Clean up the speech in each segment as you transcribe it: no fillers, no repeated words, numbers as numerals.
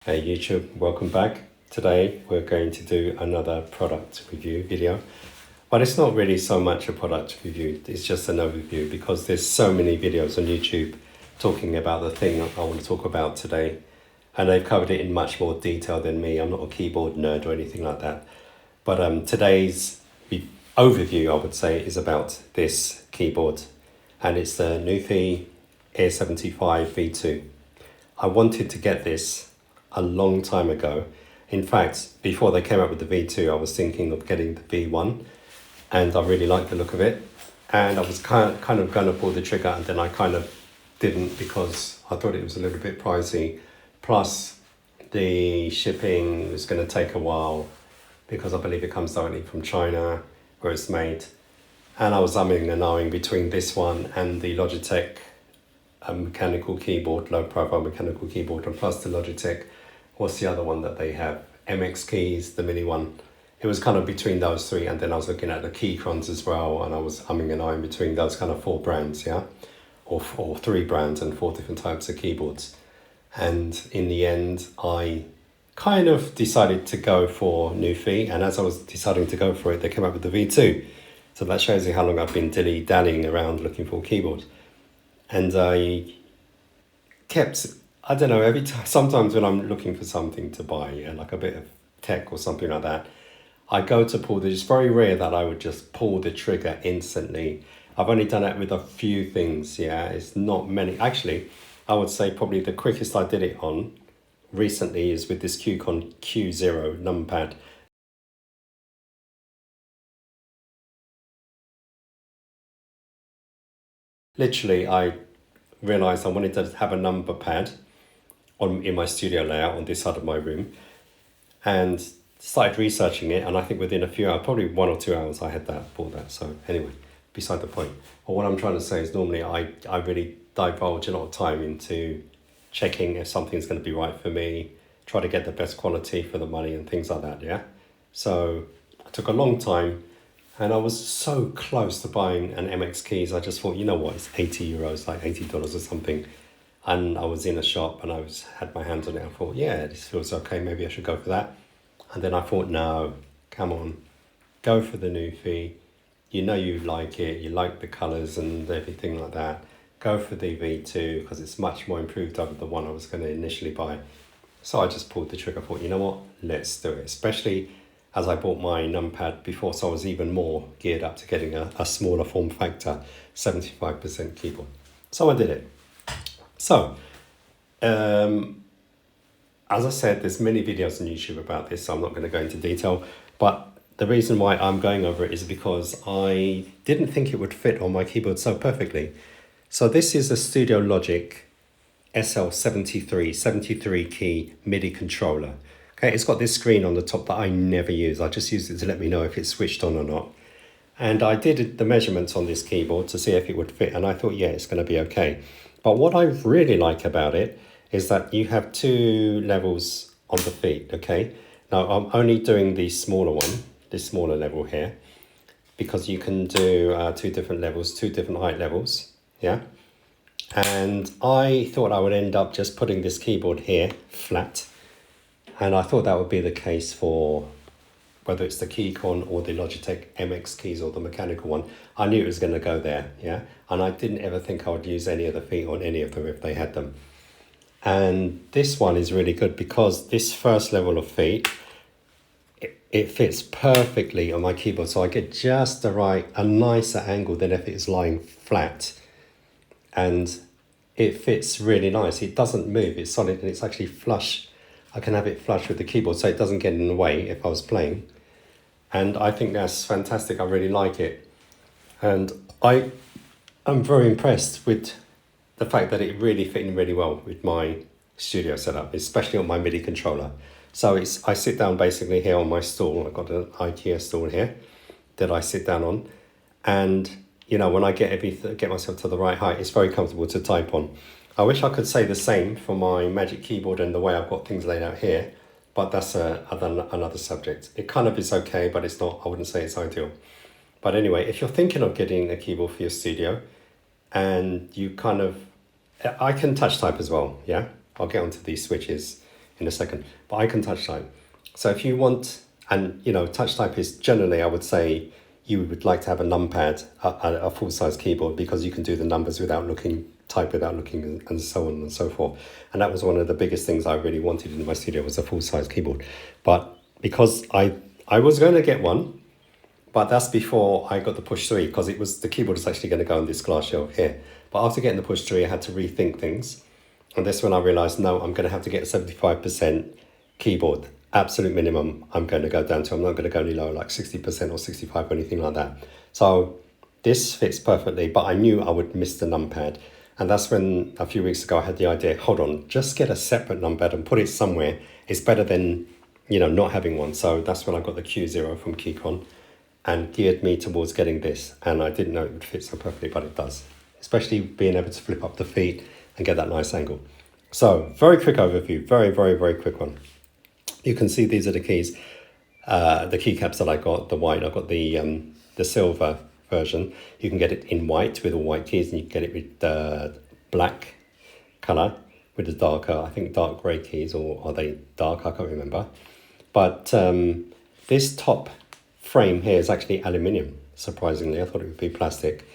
Hey YouTube, welcome back. Today we're going to do another product review video, but it's not really so much a product review, it's just an overview because there's so many videos on YouTube talking about the thing I want to talk about today, and they've covered it in much more detail than me. I'm not a keyboard nerd or anything like that, but today's overview, I would say, is about this keyboard, and it's the Nuphy Air 75 V2. I wanted to get this a long time ago. In fact, before they came out with the V2, I was thinking of getting the V1, and I really liked the look of it. And I was kind of going to pull the trigger, and then I kind of didn't because I thought it was a little bit pricey. Plus, the shipping was going to take a while because I believe it comes directly from China where it's made. And I was umming and ahhing between this one and the Logitech mechanical keyboard, low profile mechanical keyboard, and plus the Logitech, what's the other one that they have? MX keys, the mini one. It was kind of between those three, and then I was looking at the Keychrons as well, and I was umming and ahhing between those kind of four brands, yeah? Or three brands and four different types of keyboards. And in the end, I kind of decided to go for Nuphy, and as I was deciding to go for it, they came up with the V2. So that shows you how long I've been dilly-dallying around looking for a keyboard. And I kept, I don't know, every time, sometimes when I'm looking for something to buy, like a bit of tech or something like that, I go to pull it's very rare that I would just pull the trigger instantly. I've only done it with a few things, yeah, it's not many. Actually, I would say probably the quickest I did it on recently is with this Qcon Q0 numpad. Literally, I realised I wanted to have a number pad in my studio layout on this side of my room, and started researching it, and I think within a few hours, probably 1 or 2 hours, I had bought that. So anyway, beside the point. But what I'm trying to say is normally I really divulge a lot of time into checking if something's going to be right for me, try to get the best quality for the money and things like that, yeah? So it took a long time, and I was so close to buying an MX keys. I just thought, you know what, it's 80 euros, like $80 or something. And I was in a shop and had my hands on it. I thought, yeah, this feels okay, maybe I should go for that. And then I thought, no, come on, go for the Nuphy. You know you like it, you like the colours and everything like that. Go for the V2 because it's much more improved over the one I was going to initially buy. So I just pulled the trigger. I thought, you know what, let's do it. Especially as I bought my numpad before, so I was even more geared up to getting a smaller form factor, 75% keyboard. So I did it. So, as I said, there's many videos on YouTube about this, so I'm not going to go into detail. But the reason why I'm going over it is because I didn't think it would fit on my keyboard so perfectly. So this is a Studio Logic SL73, 73 key MIDI controller. Okay, it's got this screen on the top that I never use. I just use it to let me know if it's switched on or not. And I did the measurements on this keyboard to see if it would fit, and I thought, yeah, it's going to be okay. But what I really like about it is that you have two levels on the feet, okay? Now, I'm only doing the smaller one, this smaller level here, because you can do two different levels, two different height levels, yeah? And I thought I would end up just putting this keyboard here, flat, and I thought that would be the case for whether it's the Keychron or the Logitech MX keys or the mechanical one. I knew it was going to go there, yeah? And I didn't ever think I would use any of the feet on any of them if they had them. And this one is really good because this first level of feet, it fits perfectly on my keyboard. So I get just a nicer angle than if it's lying flat. And it fits really nice. It doesn't move, it's solid, and it's actually flush. I can have it flush with the keyboard so it doesn't get in the way if I was playing. And I think that's fantastic. I really like it. And I am very impressed with the fact that it really fit in really well with my studio setup, especially on my MIDI controller. So I sit down basically here on my stool. I've got an IKEA stool here that I sit down on. And, you know, when I get myself to the right height, it's very comfortable to type on. I wish I could say the same for my Magic Keyboard and the way I've got things laid out here, but that's another subject. It kind of is okay, but it's not, I wouldn't say it's ideal. But anyway, if you're thinking of getting a keyboard for your studio and you I can touch type as well, yeah? I'll get onto these switches in a second. But I can touch type. So if you want, and you know, touch type is generally, I would say, you would like to have a numpad, a full-size keyboard, because you can do the numbers without looking, type without looking, and so on and so forth. And that was one of the biggest things I really wanted in my studio, was a full-size keyboard. But because I was going to get one, but that's before I got the Push 3, because the keyboard is actually going to go on this glass shelf here. But after getting the Push 3, I had to rethink things. And that's when I realized, no, I'm going to have to get a 75% keyboard. Absolute minimum I'm going to go down to. I'm not going to go any lower, like 60% or 65 or anything like that. So this fits perfectly, but I knew I would miss the numpad. And that's when a few weeks ago I had the idea, hold on, just get a separate numpad and put it somewhere. It's better than, you know, not having one. So that's when I got the Q0 from Keychron and geared me towards getting this. And I didn't know it would fit so perfectly, but it does. Especially being able to flip up the feet and get that nice angle. So very quick overview, very, very, very quick one. You can see these are the keys, the keycaps that I got, the white. I got the silver version. You can get it in white with all white keys, and you can get it with black color with the darker, I think dark grey keys, or are they dark? I can't remember. But this top frame here is actually aluminium, surprisingly. I thought it would be plastic.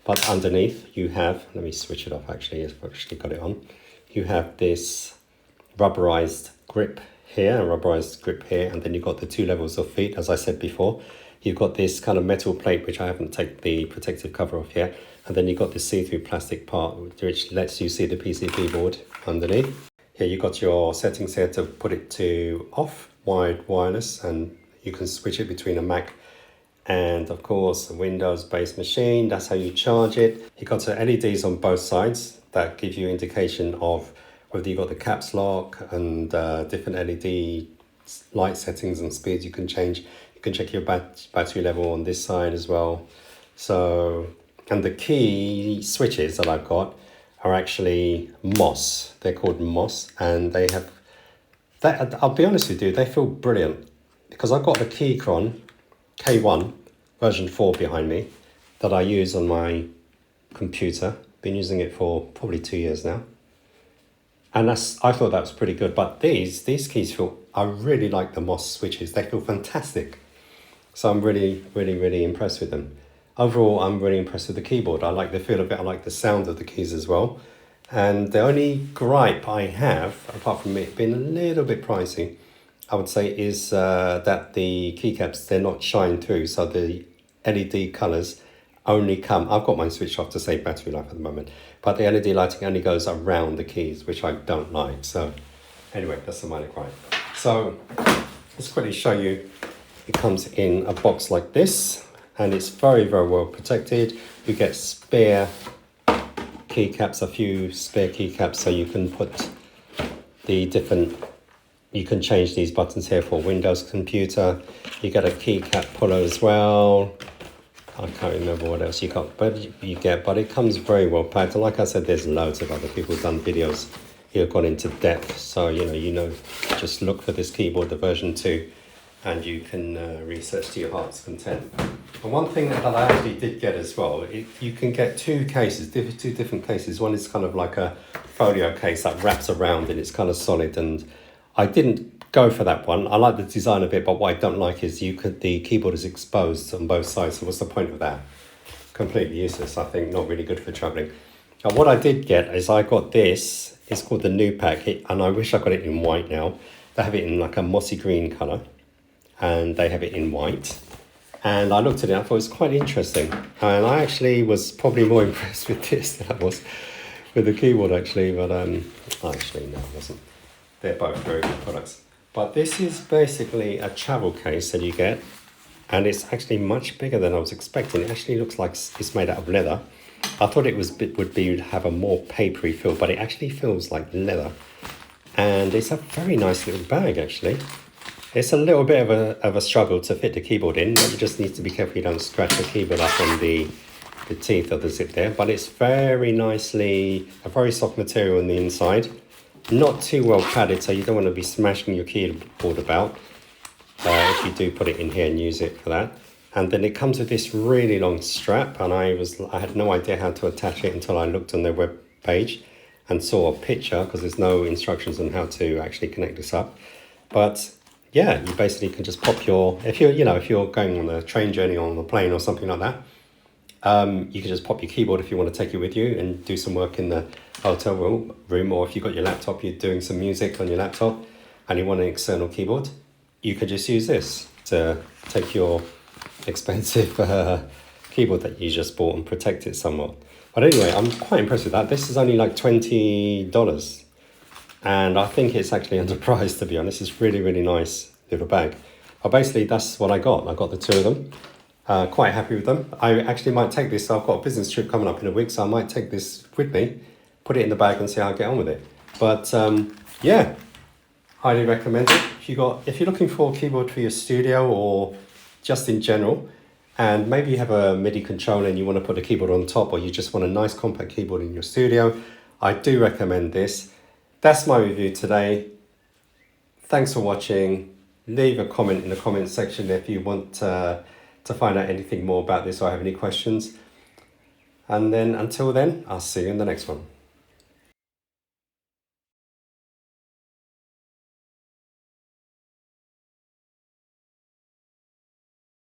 But underneath you have, let me switch it off actually, I've actually got it on. You have this rubberized grip here, a rubberized grip here, and then you've got the 2 levels of feet, as I said before. You've got this kind of metal plate, which I haven't taken the protective cover off yet, and then you've got this see-through plastic part, which lets you see the PCB board underneath. Here you've got your settings here to put it to off, wired wireless, and you can switch it between a Mac and of course a Windows-based machine. That's how you charge it. You've got the LEDs on both sides that give you indication of whether you've got the caps lock and different LED light settings and speeds you can change. You can check your battery level on this side as well. So, and the key switches that I've got are actually Moss. They're called Moss, and they have, I'll be honest with you, they feel brilliant, because I've got the Keychron K1 version 4 behind me that I use on my computer. Been using it for probably 2 years now. And I thought that was pretty good. But these keys feel, I really like the Moss switches. They feel fantastic. So I'm really, really, really impressed with them. Overall, I'm really impressed with the keyboard. I like the feel of it. I like the sound of the keys as well. And the only gripe I have, apart from it being a little bit pricey, I would say is that the keycaps, they're not shine through. So the LED colours only come, I've got mine switched off to save battery life at the moment, but the LED lighting only goes around the keys, which I don't like. So anyway, that's a minor gripe. So let's quickly show you. It comes in a box like this, and it's very, very well protected. You get spare keycaps, a few spare keycaps, so you can put the different, you can change these buttons here for Windows computer. You get a keycap puller as well. I can't remember what else you got, but it comes very well packed. And like I said, there's loads of other people who've done videos who have gone into depth. So, you know, just look for this keyboard, the version 2, and you can research to your heart's content. And one thing that I actually did get as well, you can get 2 cases, 2 different cases. One is kind of like a folio case that wraps around and it's kind of solid. And I didn't go for that one. I like the design of it, but what I don't like is the keyboard is exposed on both sides. So what's the point of that? Completely useless, I think. Not really good for traveling. Now, what I did get is I got this. It's called the Nuphy, and I wish I got it in white now. They have it in like a mossy green color, and they have it in white. And I looked at it, I thought it was quite interesting. And I actually was probably more impressed with this than I was with the keyboard, actually. But actually, no, I wasn't. They're both very good products. But this is basically a travel case that you get, and it's actually much bigger than I was expecting. It actually looks like it's made out of leather. I thought it would have a more papery feel, but it actually feels like leather. And it's a very nice little bag, actually. It's a little bit of a struggle to fit the keyboard in, but you just need to be careful you don't scratch the keyboard up on the teeth of the zip there. But it's very nicely, a very soft material on the inside. Not too well padded, so you don't want to be smashing your keyboard about if you do put it in here and use it for that. And then it comes with this really long strap, and I had no idea how to attach it until I looked on their web page. and saw a picture, because there's no instructions on how to actually connect this up. But yeah, you basically can just pop your, if you're going on a train journey or on a plane or something like that, you can just pop your keyboard if you want to take it with you and do some work in the hotel room, or if you've got your laptop, you're doing some music on your laptop and you want an external keyboard, you could just use this to take your expensive keyboard that you just bought and protect it somewhat. But anyway, I'm quite impressed with that. This is only like $20, and I think it's actually underpriced, to be honest. It's really, really nice little bag. But basically, that's what I got. I got the two of them. Quite happy with them. I actually might take this. I've got a business trip coming up in a week, so I might take this with me, put it in the bag and see how I get on with it. But yeah, highly recommend it. If you're looking for a keyboard for your studio or just in general, and maybe you have a MIDI controller and you want to put a keyboard on top, or you just want a nice compact keyboard in your studio, I do recommend this. That's my review today. Thanks for watching. Leave a comment in the comment section if you want to find out anything more about this or have any questions. And then until then, I'll see you in the next one.